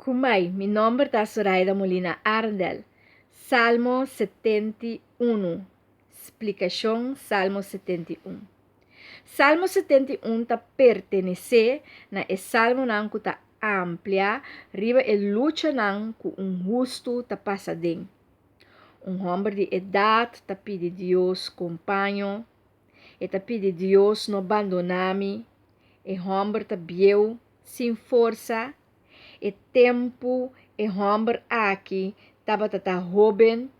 Kumai, mi nombre está Zoraida Molina Ardel. Salmo 71. Explicação Salmo 71. Salmo 71 ta pertenece na e salmo nang ku ta amplia riba e lucha nang ku justo ta pasadem. Homem de idade ta pede Deus companho, e ta pede Deus não abandoname, e homem ta bieu sem força, e tempo e homem aqui tava ta joven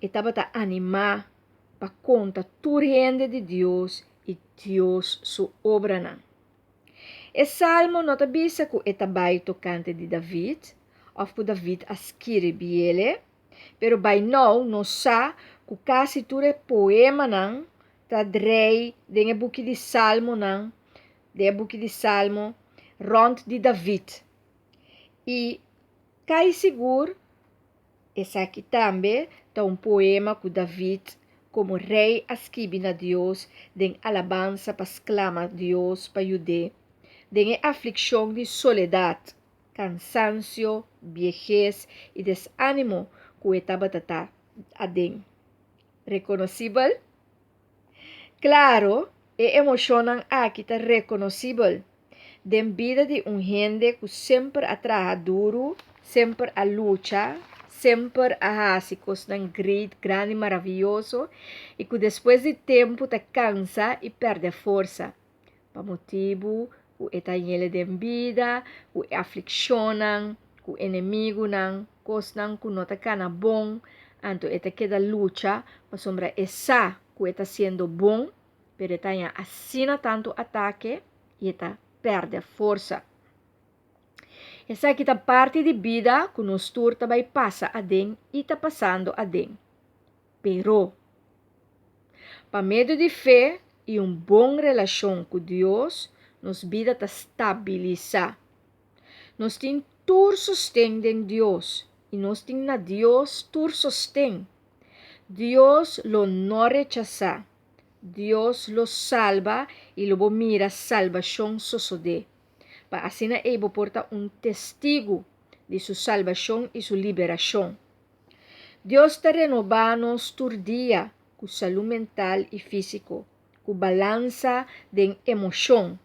e tava ta animar pa conta tudo rende de Deus e Deus su obra não. E salmo não ta bisa ku etabai tocante de David, of ku David escreve ele, pero by now não sa ku kasi tudo poema não ta drei dengue buki de salmo não, de buki de salmo rond de David. E cai seguro, essa aqui também tá poema que David, como rei, escreve na Deus, den alabança para exclamar Deus para Judê, den aflição de soledade, cansancio, viejez e desânimo que estava a den. Reconhecível? Claro, e emocionam aqui tá reconhecível. Den vida de gente que sempre atraja duro, sempre a luta, sempre a hacer coisas grande e maravilhoso, e que depois de tempo te cansa e perde a força. Por motivo que está ele de vida, que afliccionam, que inimigo não, coisas que não te cana bom, então eta queda luta, para sombra essa que está sendo bom, pero está assina tanto ataque e está perde a força. Essa aqui é parte de vida que nos turta vai passar a den e está passando a den. Pero, para meio de fé e boa relação com Deus, nos vida está estabilizar. Nós temos tur sustento em Deus e nós temos na Deus tur sustento. Deus lo não rechaza. Deus lo salva e lo mira salvação suceder. Para assim ele porta testigo de sua salvação e sua liberação. Deus está renovando-nos todo dia com saúde mental e físico, com balança de emoção,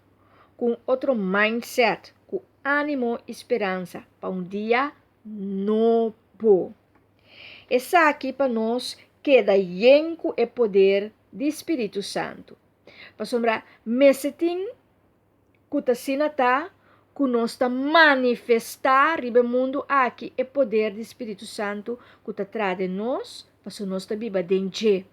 com outro mindset, com ânimo e esperança para dia novo. Essa aqui para nós queda lleno com o poder do Espírito Santo. Para sombra, mesetim que nós está manifestar no mundo aqui o poder do Espírito Santo que está traz de nós, para nós está viva dentro.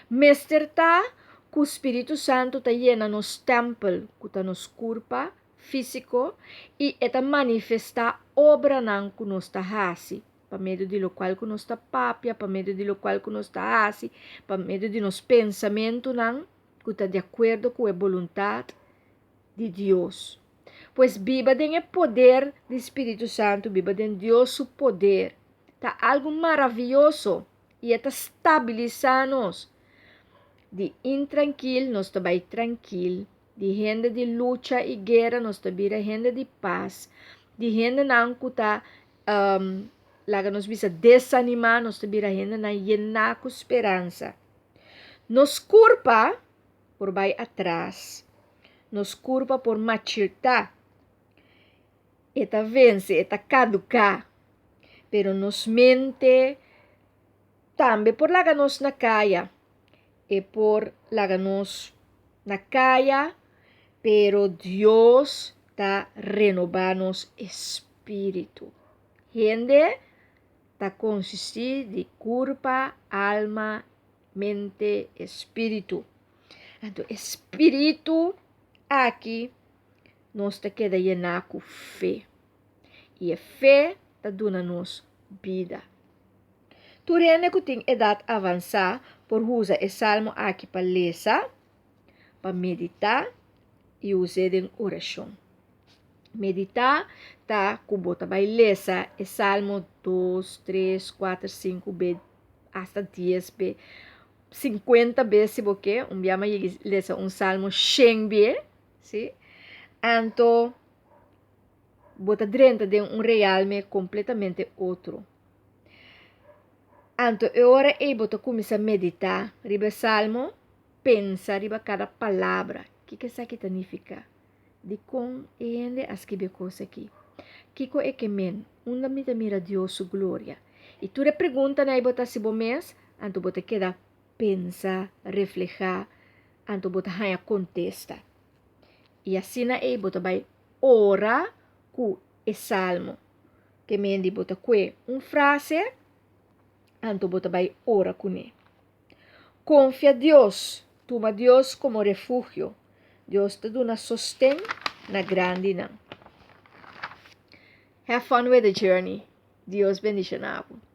Mestre tá que o Espírito Santo está llena nos templo, que está nos corpo físico e está manifestar obra não que nós está fazendo. Para meio de lo qual que nós está papia, para meio de lo qual que nós está fazendo, para meio de nos pensamento não, que está de acordo com a vontade de Deus. Pois viva em poder do Espírito Santo, viva em Deus su poder. Está algo maravilhoso e está estabilizando-nos. De intranquilo, nós está bem tranquilo. De gente de luta e guerra, nós está vira gente de paz. De gente não que está laga nos bisa desanimar, nós está vira gente na llena com esperança. Nos culpa por vai atrás. Nos culpa por machirtar. Eta vence, eta caducar. Pero nos mente também por laganos na caia. E por laganos na caia, pero Deus está renovando espírito. Gente está consistir de culpa, alma, mente, espírito. Então, espírito aqui nós te queda llenar com fé. E a fé está dando-nos vida. Tu rende que tem idade avançar, por usar esse salmo aqui para ler, para meditar e usar em oração. Meditar tá com bota vai ler esse salmo 2, 3, 4, 5, b, hasta 10, b, 50 vezes, porque dia mais ler salmo 100 vezes, sim? Então, bota dentro de realme completamente outro. Anto ora e bota começa a meditar, riba salmo, pensa riba cada palavra, que significa? De com ende a escrever coisa aqui. Kiko é que men, unda mira Deus sua glória. E tu pergunta na bota se bom mês, anto bota queda pensa, reflejar, anto bota hanya contesta. E assim na bota vai ora cu e salmo. Que mendi bota que frase, anto bota vai ora cu ne. Confia Deus, toma Deus como refugio. Deus te dá sostén na grande não. Have fun with the journey. Dios bendicionado.